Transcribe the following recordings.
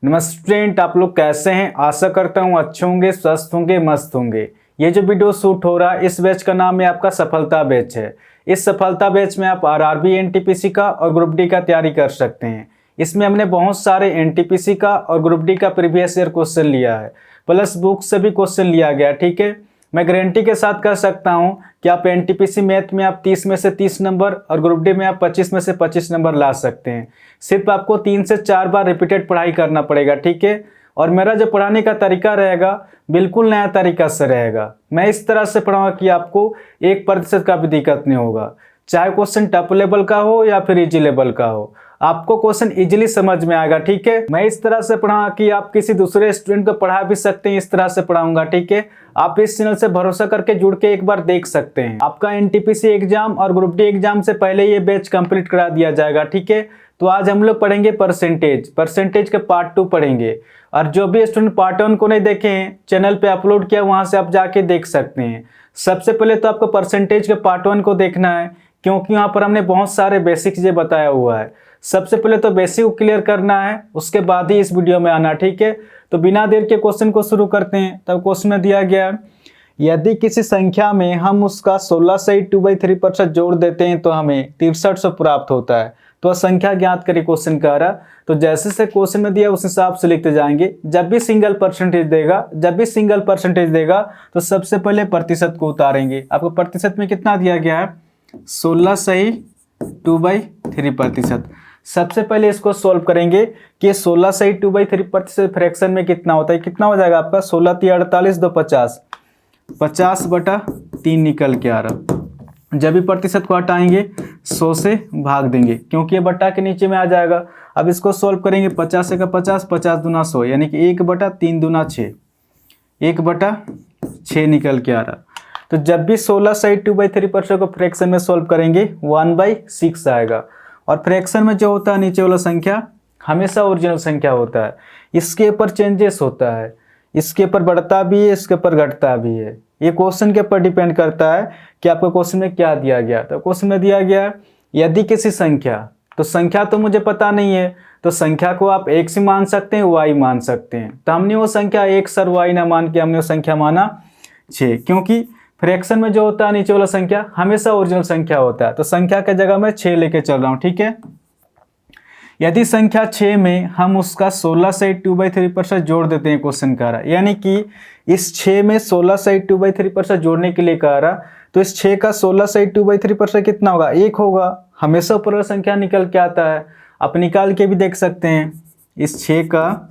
नमस्ते स्टूडेंट, आप लोग कैसे हैं? आशा करता हूँ अच्छे होंगे, स्वस्थ होंगे, मस्त होंगे। ये जो वीडियो शूट हो रहा है इस बैच का नाम है आपका सफलता बैच है। इस सफलता बैच में आप आरआरबी एनटीपीसी का और ग्रुप डी का तैयारी कर सकते हैं। इसमें हमने बहुत सारे एनटीपीसी का और ग्रुप डी का प्रीवियस ईयर क्वेश्चन लिया है, प्लस बुक से भी क्वेश्चन लिया गया। ठीक है, मैं गारंटी के साथ कह सकता हूं कि आप एनटीपीसी मैथ में आप 30 में से 30 नंबर और ग्रुप डी में आप 25 में से 25 नंबर ला सकते हैं। सिर्फ आपको 3 से 4 बार रिपीटेड पढ़ाई करना पड़ेगा। ठीक है, और मेरा जो पढ़ाने का तरीका रहेगा बिल्कुल नया तरीका से रहेगा। मैं इस तरह से पढ़ाऊंगा कि आपको 1% का भी दिक्कत नहीं होगा, चाहे क्वेश्चन टफ लेवल का हो या फिर इजी लेवल का हो, आपको क्वेश्चन इजीली समझ में आएगा। ठीक है, मैं इस तरह से पढ़ाऊंगा कि आप किसी दूसरे स्टूडेंट को पढ़ा भी सकते हैं, इस तरह से पढ़ाऊंगा। ठीक है, आप इस चैनल से भरोसा करके जुड़ के एक बार देख सकते हैं। आपका एनटीपीसी एग्जाम और ग्रुप डी एग्जाम से पहले ये बैच कंप्लीट करा दिया जाएगा। ठीक है, तो आज हम लोग पढ़ेंगे परसेंटेज के पार्ट 2 पढ़ेंगे। और जो भी स्टूडेंट पार्ट 1 को नहीं देखे हैं, चैनल पे अपलोड किया, वहां से आप जाके देख सकते हैं। सबसे पहले तो आपको परसेंटेज के पार्ट 1 को देखना है, क्योंकि यहाँ पर हमने बहुत सारे बेसिक चीजें बताया हुआ है। सबसे पहले तो बेसिक को क्लियर करना है, उसके बाद ही इस वीडियो में आना। ठीक है, तो बिना देर के क्वेश्चन को शुरू करते हैं। तब क्वेश्चन में दिया गया है, यदि किसी संख्या में हम उसका 16 से 2/3% जोड़ देते हैं तो हमें 6300 प्राप्त होता है। तो संख्या ज्ञात करिए, क्वेश्चन कह रहा। तो जैसे से क्वेश्चन में दिया उस हिसाब से लिखते जाएंगे। जब भी सिंगल परसेंटेज देगा तो सबसे पहले प्रतिशत को उतारेंगे। आपको प्रतिशत में कितना दिया गया है? 16 सही 2/3%। सबसे पहले इसको सॉल्व करेंगे कि 16 सही 2/3% फ्रैक्शन में कितना होता है। कितना हो जाएगा आपका? 16 × 48 2 50, 50/3 निकल के आ रहा। जब भी प्रतिशत को हटाएंगे 100 से भाग देंगे, क्योंकि ये बटा के नीचे में आ जाएगा। अब इसको सॉल्व करेंगे, 50 का 50, 50 दूना 100, यानी कि 1/3 दूना 6, 1/6 निकल के आ रहा। तो जब भी 16 सही 2/3% को फ्रैक्शन में सॉल्व करेंगे 1/6 आएगा। और फ्रैक्शन में जो होता है नीचे वाला संख्या हमेशा ओरिजिनल संख्या होता है, इसके ऊपर चेंजेस होता है, इसके ऊपर बढ़ता भी है, इसके ऊपर घटता भी है। ये क्वेश्चन के ऊपर डिपेंड करता है कि आपको क्वेश्चन में क्या दिया गया। तो क्वेश्चन में दिया गया है यदि किसी संख्या, तो संख्या तो मुझे पता नहीं है, तो संख्या को आप x मान सकते हैं, y मान सकते हैं। तो हमने वो संख्या x और y ना मान के हमने वो संख्या माना 6, क्योंकि फ्रैक्शन में जो होता है नीचे वाला संख्या हमेशा ओरिजिनल संख्या होता है। तो संख्या के जगह मैं 6 लेके चल रहा हूँ। ठीक है, यदि संख्या 6 में हम उसका 16 से 2/3% जोड़ देते हैं, क्वेश्चन कह रहा है, यानी कि इस 6 में 16 से 2/3% जोड़ने के लिए कह रहा, तो इस 6 का 16 से 2/3% कितना होगा? 1 होगा। हमेशा ऊपर वाला संख्या निकल के आता है, आप निकाल के भी देख सकते हैं। इस 6 का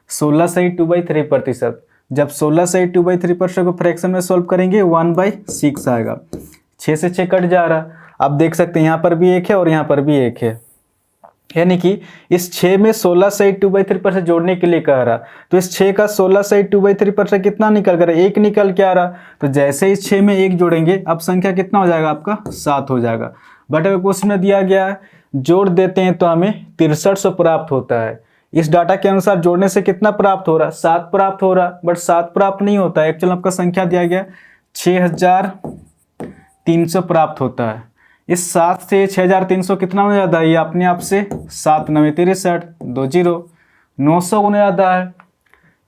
16 से 2/3%, जब 16 से 2/3% को फ्रैक्शन में सॉल्व करेंगे 1/6 आएगा। 6 से 6 कट जा रहा, आप देख सकते हैं यहाँ पर भी 1 है और यहाँ पर भी 1 है, यानी कि इस 6 में 16 से 2/3% जोड़ने के लिए कह रहा। तो इस 6 का 16 से 2/3% कितना निकल कर? 1 निकल के आ रहा। तो जैसे इस 6 में 1 जोड़ेंगे, अब संख्या कितना हो जाएगा आपका? 7 हो जाएगा। बट अगर क्वेश्चन में दिया गया है जोड़ देते हैं तो हमें 6300 प्राप्त होता है। इस डाटा के अनुसार जोड़ने से कितना प्राप्त हो रहा? 7 प्राप्त हो रहा, बट 7 प्राप्त नहीं होता है। एक्चुअल आपका संख्या दिया गया 6300 प्राप्त होता है। इस 7 से 6300 कितना होने जाता है? ये अपने आप से 7 9 63 2 0 900 होने जाता है।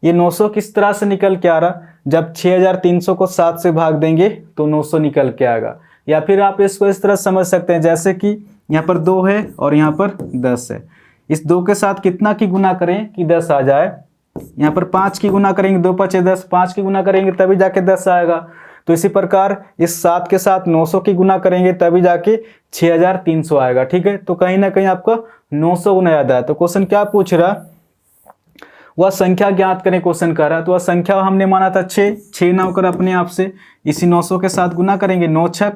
ये 900 किस तरह से निकल के आ रहा? जब 6300 को 7 से भाग देंगे तो 900 निकल के आएगा। या फिर आप इसको इस तरह समझ सकते हैं, जैसे कि यहाँ पर 2 है और यहाँ पर 10 है। इस 2 के साथ कितना की गुना करें कि 10 आ जाए? यहाँ पर 5 की गुना करेंगे, 2 5 10, 5 की गुना करेंगे तभी जाके 10 आएगा। तो इसी प्रकार इस 7 के साथ 900 की गुना करेंगे तभी जाके 6300 आएगा। ठीक है, तो कहीं ना कहीं आपका 900 गुना याद आया। तो क्वेश्चन क्या पूछ रहा? वह संख्या ज्ञात करें, क्वेश्चन कर रहा। तो वह संख्या हमने माना था 6 ना होकर अपने आप से इसी 900 के साथ गुना करेंगे, 9 छक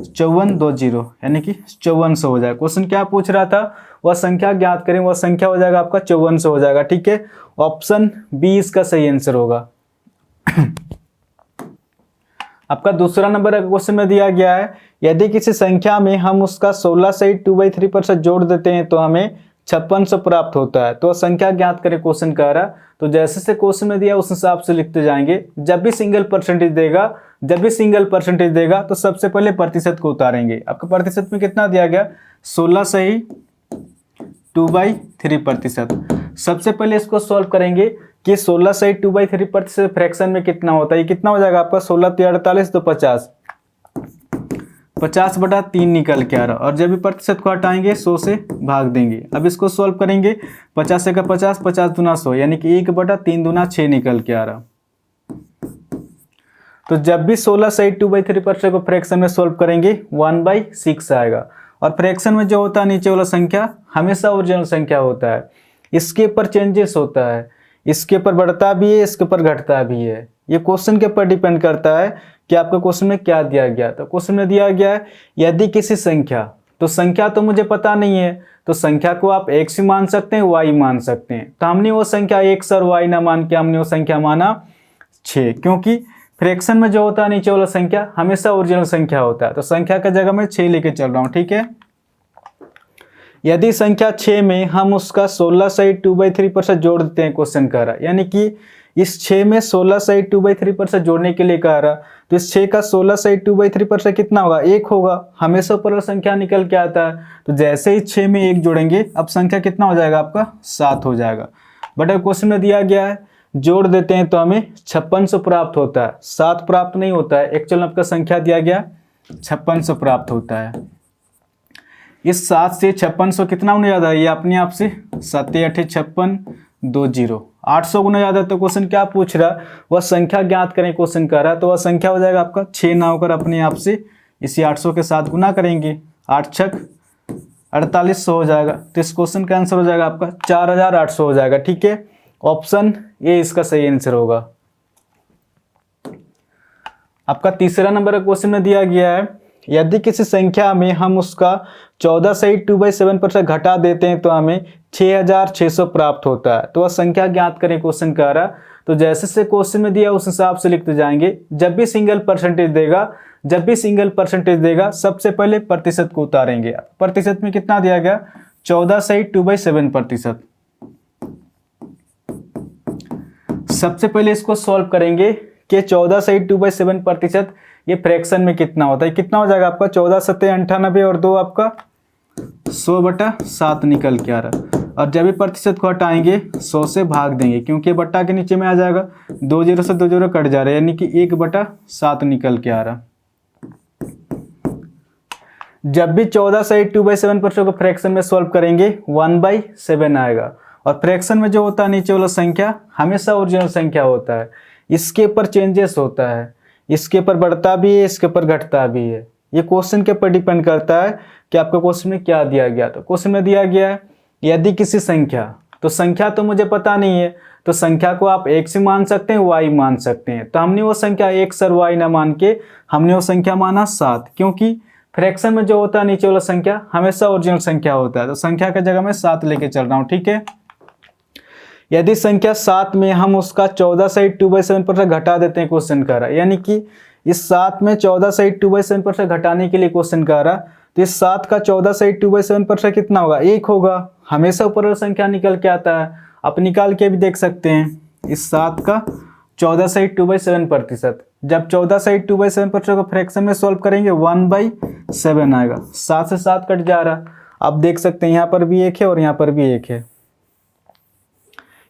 54 2 0, यानी कि 5400 हो जाएगा। क्वेश्चन क्या पूछ रहा था? वह संख्या ज्ञात करें, वह संख्या हो जाएगा आपका 5400 हो जाएगा। ठीक है, ऑप्शन बी इसका सही आंसर होगा। आपका दूसरा नंबर क्वेश्चन में दिया गया है, यदि किसी संख्या में हम उसका 16 से 2/3% जोड़ देते हैं तो हमें 5600 प्राप्त होता है। तो संख्या ज्ञात करें, क्वेश्चन कह रहा। तो जैसे से क्वेश्चन में दिया उस हिसाब से लिखते जाएंगे। जब भी सिंगल परसेंटेज देगा तो सबसे पहले प्रतिशत को उतारेंगे। आपका प्रतिशत में कितना दिया गया? 16 से 2/3%। सबसे पहले इसको सॉल्व करेंगे कि 16 से 2/3% फ्रैक्शन में कितना होता है। ये कितना हो जाएगा आपका 16 × 48 तो 50, 50/3 निकल के आ रहा। और जब भी प्रतिशत को हटाएंगे 100 से भाग देंगे। अब इसको सॉल्व करेंगे 50 का 50, 50 दूना 100 यानी कि 1/3 दूना 6 निकल के आ रहा। तो जब भी 16 से 2/3% को फ्रैक्शन में सॉल्व करेंगे 1/6 आएगा। और फ्रैक्शन में जो होता है नीचे वाला संख्या हमेशा ओरिजिनल संख्या होता है, इसके ऊपर चेंजेस होता है, इसके ऊपर बढ़ता भी है, इसके ऊपर घटता भी है। ये क्वेश्चन के ऊपर डिपेंड करता है कि आपका क्वेश्चन में क्या दिया गया। तो क्वेश्चन में दिया गया है यदि किसी संख्या, तो संख्या तो मुझे पता नहीं है, तो संख्या को आप x भी मान सकते हैं, y मान सकते हैं। तो हमने वो संख्या x और y ना मान के हमने वो संख्या माना 6, क्योंकि फ्रैक्शन में जो होता है नीचे वाला संख्या हमेशा ओरिजिनल संख्या होता है। तो संख्या का जगह मैं 6 लेके चल रहा हूँ, ठीक है। यदि संख्या 6 में हम उसका 16 से 2/3% जोड़ देते हैं, क्वेश्चन कह रहा है, यानी कि इस 6 में 16 से 2/3% जोड़ने के लिए कह रहा, तो इस 6 का 16 से 2/3% कितना होगा 1 होगा। हमेशा ऊपर संख्या निकल के आता है, तो जैसे ही 6 में 1 जोड़ेंगे अब संख्या कितना हो जाएगा आपका 7 हो जाएगा। बट अब क्वेश्चन में दिया गया है जोड़ देते हैं तो हमें 5600 प्राप्त होता है, 7 प्राप्त नहीं होता है। एक्चुअल आपका संख्या दिया गया 5600 प्राप्त होता है। इस 7 से 5600 कितना गुना ज़्यादा है, ये अपने आप से 7 × 8 = 56, 2 0 800 गुना ज़्यादा। तो क्वेश्चन क्या पूछ रहा, वह संख्या ज्ञात करें क्वेश्चन कर रहा है। तो वह संख्या हो जाएगा आपका 6 ना होकर अपने आप से इसी 800 के साथ गुना करेंगे, 8 × 6 = 4800 हो जाएगा। तो इस क्वेश्चन का आंसर हो जाएगा आपका 4800 हो जाएगा, ठीक है। ऑप्शन ए इसका सही आंसर होगा। आपका तीसरा नंबर का क्वेश्चन में दिया गया है यदि किसी संख्या में हम उसका 14 से 2/7% घटा देते हैं तो हमें 6600 प्राप्त होता है। तो वह संख्या ज्ञात करें क्वेश्चन कह रहा। तो जैसे से क्वेश्चन में दिया उस हिसाब से लिखते जाएंगे। जब भी सिंगल परसेंटेज देगा सबसे पहले प्रतिशत को उतारेंगे। प्रतिशत में कितना दिया गया 14 से 2/7%। सबसे पहले इसको सॉल्व करेंगे कि 14 से 2/7% ये फ्रैक्शन में कितना होता है। कितना हो जाएगा आपका 14 × 7 = 98 और 2 आपका 100/7 निकल के आ रहा। और जब भी प्रतिशत को हटाएंगे 100 से भाग देंगे, क्योंकि बट्टा के नीचे में आ जाएगा, 2 0 से 2 0 कट जा रहा है, यानी कि 1/7 निकल के आ रहा। जब भी 14 से 2/7% को फ्रैक्शन में सॉल्व करेंगे 1/7 आएगा। और फ्रैक्शन में जो होता है नीचे वाला संख्या हमेशा ओरिजिनल संख्या होता है, इसके ऊपर चेंजेस होता है, इसके ऊपर बढ़ता भी है, इसके ऊपर घटता भी है। ये क्वेश्चन के ऊपर डिपेंड करता है कि आपको क्वेश्चन में क्या दिया गया। तो क्वेश्चन में दिया गया है यदि किसी संख्या, तो संख्या तो मुझे पता नहीं है, तो संख्या को आप x भी मान सकते हैं, y मान सकते हैं। तो हमने वो संख्या x और y ना मान के हमने वो संख्या माना 7, क्योंकि फ्रैक्शन में जो होता है नीचे वाला संख्या हमेशा ओरिजिनल संख्या होता है। तो संख्या की जगह मैं 7 लेके चल रहा हूँ, ठीक है। यदि संख्या 7 में हम उसका 14 से 2/7% घटा देते हैं, क्वेश्चन कर रहा है, यानी कि इस 7 में 14 से 2/7% घटाने के लिए क्वेश्चन कर रहा, तो इस 7 का 14 से 2/7% कितना होगा 1 होगा। हमेशा ऊपर वाला संख्या निकल के आता है, आप निकाल के भी देख सकते हैं। इस 7 का 14 से 2/7%, जब 14 से 2/7% को फ्रैक्शन में सॉल्व करेंगे 1/7 आएगा। 7 से 7 कट जा रहा, आप देख सकते हैं यहाँ पर भी 1 है और यहाँ पर भी 1 है,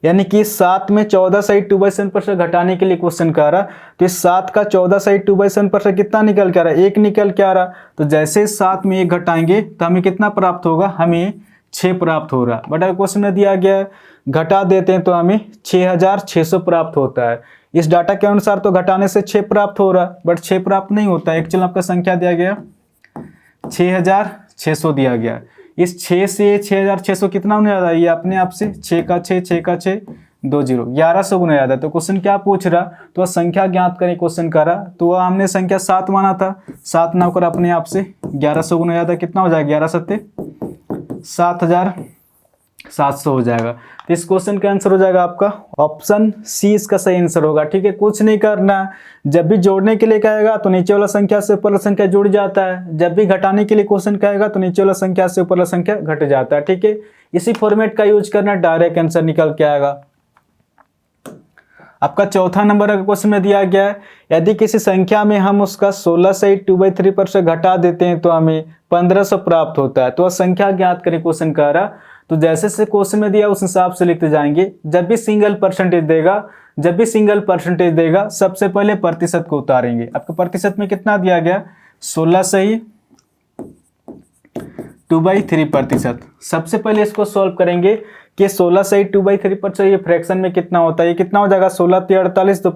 यानी कि 7 में 14 से 2/7% घटाने के लिए क्वेश्चन कर रहा। तो इस 7 का 14 से 2/7% कितना निकल के आ रहा है 1 निकल के आ रहा। तो जैसे 7 में 1 घटाएंगे तो हमें कितना प्राप्त होगा, हमें 6 प्राप्त हो रहा। बट अगर क्वेश्चन में दिया गया है घटा देते हैं तो हमें 6600 प्राप्त होता है। इस डाटा के अनुसार तो घटाने से 6 प्राप्त हो रहा, बट 6 प्राप्त नहीं होता है। एक्चुअल आपका संख्या दिया गया 6600 दिया गया। इस 6 से 6600 कितना गुना ज़्यादा, ये अपने आप से 6 का 6 6 का 6 2 0 1100 गुना ज़्यादा। तो क्वेश्चन क्या पूछ रहा, तो वह संख्या ज्ञात करें क्वेश्चन कर रहा। तो वह हमने संख्या 7 माना था, 7 ना होकर अपने आप से 1100 गुना ज़्यादा, कितना हो जाएगा 11 7 7700 हो जाएगा। तो इस क्वेश्चन का आंसर हो जाएगा आपका ऑप्शन सी इसका सही आंसर होगा, ठीक है। कुछ नहीं करना, जब भी जोड़ने के लिए कहेगा तो नीचे वाला संख्या से ऊपर वाला संख्या जुड़ जाता है, जब भी घटाने के लिए क्वेश्चन कहेगा तो नीचे वाला संख्या से ऊपर वाला संख्या घट जाता है, ठीक है। इसी फॉर्मेट का यूज करना, डायरेक्ट आंसर निकल के आएगा। आपका चौथा नंबर का क्वेश्चन में दिया गया है यदि किसी संख्या में हम उसका 16 से 2/3% घटा देते हैं तो हमें 1500 प्राप्त होता है। तो वह संख्या ज्ञात करें क्वेश्चन कह रहा। तो जैसे से क्वेश्चन में दिया उस हिसाब से लिखते जाएंगे। जब भी सिंगल परसेंटेज देगा सबसे पहले प्रतिशत को उतारेंगे। आपके प्रतिशत में कितना दिया गया, 16 सही 2/3%। सबसे पहले इसको सॉल्व करेंगे कि 16 सही 2/3%, ये फ्रैक्शन में कितना होता है, ये कितना हो जाएगा 16 × 48 तो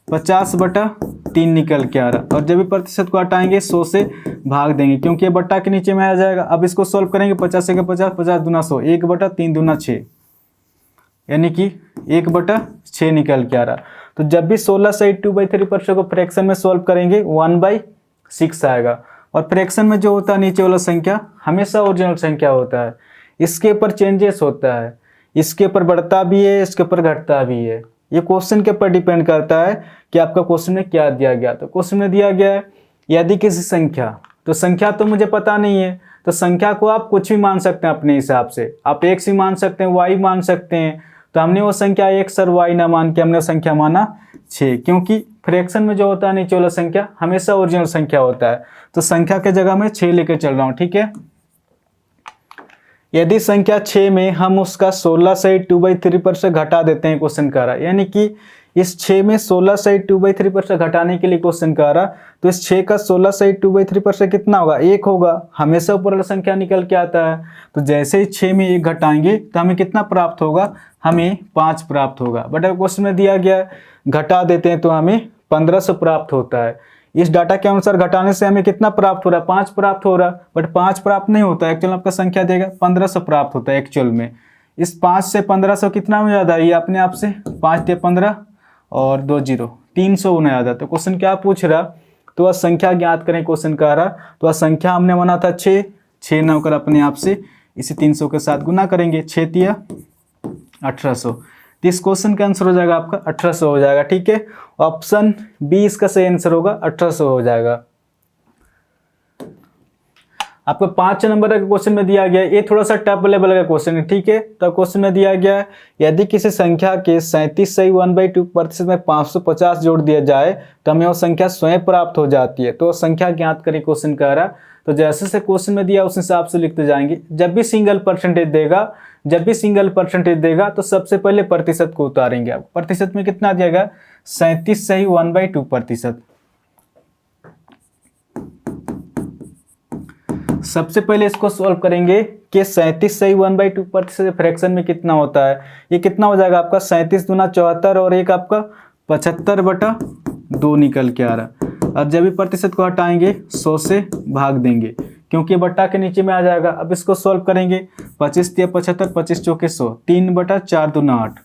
50/3 निकल के आ रहा। और जब भी प्रतिशत को हटाएंगे 100 से भाग देंगे क्योंकि ये बट्टा के नीचे में आ जाएगा। अब इसको सॉल्व करेंगे 50 से 50, 50 दूना 100, 1/3 दूना 6, यानी कि 1/6 निकल के आ रहा। तो जब भी 16 सही 2/3% को फ्रैक्शन में सॉल्व करेंगे 1/6 आएगा। और फ्रैक्शन में जो होता है नीचे वाला संख्या हमेशा ओरिजिनल संख्या होता है, इसके ऊपर चेंजेस होता है, इसके ऊपर बढ़ता भी है, इसके ऊपर घटता भी है। ये क्वेश्चन के ऊपर डिपेंड करता है कि आपका क्वेश्चन में क्या दिया गया। तो क्वेश्चन में दिया गया है यदि किसी संख्या, तो संख्या तो मुझे पता नहीं है, तो संख्या को आप कुछ भी मान सकते हैं अपने हिसाब से। आप x ही मान सकते हैं, y मान सकते हैं। तो हमने वो संख्या x और y ना मान के हमने वो संख्या माना 6, क्योंकि फ्रैक्शन में जो होता है नीचे वाला संख्या हमेशा ओरिजिनल संख्या होता है। तो संख्या के जगह में 6 लेके चल रहा हूँ, ठीक है। यदि संख्या 6 में हम उसका 16 सही 2/3% घटा देते हैं, क्वेश्चन कह रहा है, यानी कि इस 6 में 16 सही 2/3% घटाने के लिए क्वेश्चन कह रहा, तो इस 6 का 16 सही 2/3% कितना होगा, 1 होगा। हमेशा ऊपर वाला संख्या निकल के आता है। तो जैसे ही 6 में 1 घटाएंगे तो हमें कितना प्राप्त होगा, हमें 5 प्राप्त होगा। बट अगर क्वेश्चन में दिया गया घटा देते हैं तो हमें 1500 प्राप्त होता है। इस डाटा के अनुसार घटाने से हमें कितना प्राप्त हो रहा है, 5 प्राप्त हो रहा। बट 5 प्राप्त नहीं होता है, एक्चुअल आपका संख्या देगा 1500 प्राप्त होता है एक्चुअल में। इस 5 से 1500 कितना में ज़्यादा है, ये अपने आप से 5 × 15 और 2 0 300 होने ज़्यादा। तो क्वेश्चन क्या पूछ रहा, तो वह संख्या ज्ञात करें, क्वेश्चन कह रहा। तो वह संख्या हमने माना था 6 ना होकर अपने आप से इसे 300 के साथ गुना करेंगे, 6 × 1800। तो इस क्वेश्चन का आंसर हो जाएगा आपका 1800 हो जाएगा, ठीक है। ऑप्शन बी इसका सही आंसर होगा, 1800 हो जाएगा। आपको 5 नंबर का क्वेश्चन में दिया गया है, ये थोड़ा सा टफ लेवल का क्वेश्चन है, ठीक है। तो क्वेश्चन में दिया गया है यदि किसी संख्या के 37 सही 1/2% में 550 जोड़ दिया जाए तो हमें वो संख्या स्वयं प्राप्त हो जाती है। तो संख्या ज्ञात करें, क्वेश्चन कह रहा। तो जैसे से क्वेश्चन में दिया उस हिसाब से लिखते जाएंगे। जब भी सिंगल परसेंटेज देगा तो सबसे पहले प्रतिशत को उतारेंगे। आप प्रतिशत में कितना दिया गया, 37 सही 1/2%। सबसे पहले इसको सॉल्व करेंगे कि 37 सही 1/2% फ्रैक्शन में कितना होता है। ये कितना हो जाएगा आपका 37 दूना 74 और एक आपका 75/2 निकल के आ रहा। अब जब भी प्रतिशत को हटाएंगे 100 से भाग देंगे क्योंकि बट्टा के नीचे में आ जाएगा। अब इसको सॉल्व करेंगे 25 × 75, 25 × 4 100, 3/4 दूना 8,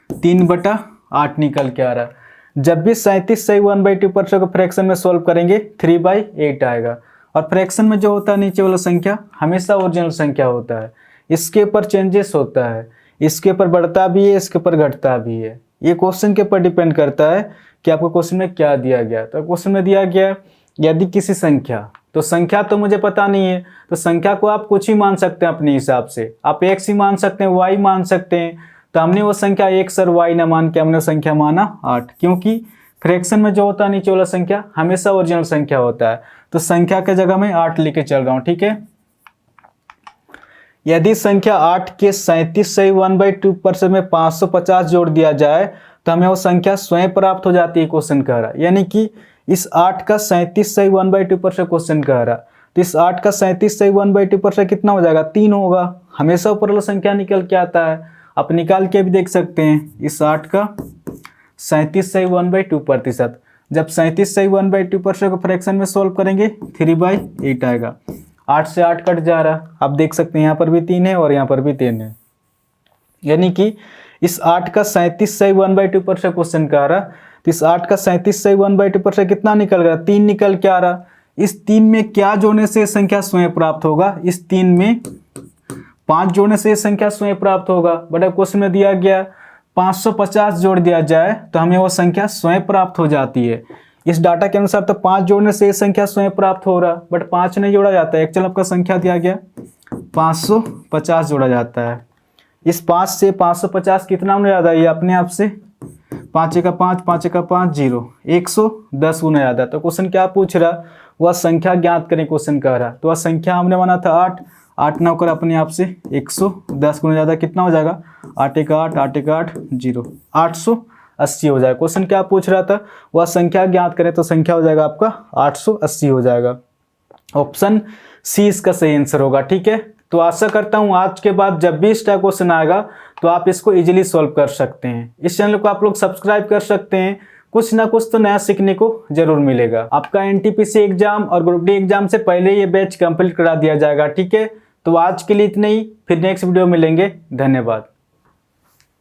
3/8 निकल के आ रहा। जब भी 37 सही 1/2% को फ्रैक्शन में सॉल्व करेंगे 3/8 आएगा। और फ्रैक्शन में जो होता है नीचे वाला संख्या हमेशा ओरिजिनल संख्या होता है, इसके ऊपर चेंजेस होता है, इसके ऊपर बढ़ता भी है, इसके ऊपर घटता भी है। ये क्वेश्चन के ऊपर डिपेंड करता है कि आपको क्वेश्चन में क्या दिया गया। तो क्वेश्चन में दिया गया यदि किसी संख्या, तो संख्या तो मुझे पता नहीं है, तो संख्या को आप कुछ ही मान सकते हैं अपने हिसाब से। आप x ही मान सकते हैं, y मान सकते हैं। तो हमने वो संख्या x और y ना मान के हमने वो संख्या माना 8, क्योंकि फ्रैक्शन में जो होता है नीचे वाला संख्या हमेशा ओरिजिनल संख्या होता है। तो संख्या के जगह में 8 लेके चल रहा हूँ, ठीक है। यदि संख्या 8 के 37 सही 1/2% में 550 जोड़ दिया जाए तो हमें वो संख्या स्वयं प्राप्त हो जाती है, क्वेश्चन कह रहा। यानी कि इस 8 का 37 सही 1/2% क्वेश्चन कह रहा। तो इस 8 का 37 सही 1/2% कितना हो जाएगा, 3 होगा। हमेशा ऊपर वाला संख्या निकल के आता है, आप निकाल के भी देख सकते हैं। इस 8 का 37 सही 1/2%, जब 37 सही 1/2% को फ्रैक्शन में सॉल्व करेंगे 3/8 आएगा। 8 से 8 कट जा रहा, आप देख सकते हैं यहाँ पर भी 3 है और यहाँ पर भी 3 है। यानी कि इस 8 का 37 सही 1/2% क्वेश्चन का आ रहा। तो इस 8 का 37 सही 1/2% कितना निकल रहा, 3 निकल के आ रहा। इस 3 में क्या जोड़ने से संख्या स्वयं प्राप्त होगा, इस 3 में 5 जोड़ने से संख्या स्वयं प्राप्त होगा। बट अब क्वेश्चन में दिया गया 550 जोड़ दिया जाए तो हमें वो संख्या स्वयं प्राप्त हो जाती है। इस डाटा के अनुसार तो 5 जोड़ने से संख्या स्वयं प्राप्त हो रहा, बट 5 नहीं जोड़ा जाता है। एक्चुअल आपका संख्या दिया गया 550 जोड़ा जाता है। इस 5 से 550 कितना होने ज़्यादा, ये अपने आप से 5 × 5, 5 × 5 0, 110 गुना ज़्यादा। तो क्वेश्चन क्या पूछ रहा, वह संख्या ज्ञात करें, क्वेश्चन कह रहा। तो वह संख्या हमने माना था 8, 8 9 कर अपने आप से 110 गुना ज़्यादा कितना हो जाएगा, 8 1 8 8 1 8 0, 880 हो जाएगा। क्वेश्चन क्या पूछ रहा था, वह संख्या ज्ञात करें, तो संख्या हो जाएगा आपका 880 हो जाएगा। ऑप्शन सी इसका सही आंसर होगा। ठीक है, तो आशा करता हूँ आज के बाद जब भी इस टाइप क्वेश्चन आएगा तो आप इसको इजीली सॉल्व कर सकते हैं। इस चैनल को आप लोग सब्सक्राइब कर सकते हैं, कुछ ना कुछ तो नया सीखने को जरूर मिलेगा। आपका एनटीपीसी एग्जाम और ग्रुप डी एग्जाम से पहले ये बैच कंप्लीट करा दिया जाएगा। ठीक है, तो आज के लिए इतना ही, फिर नेक्स्ट वीडियो मिलेंगे। धन्यवाद।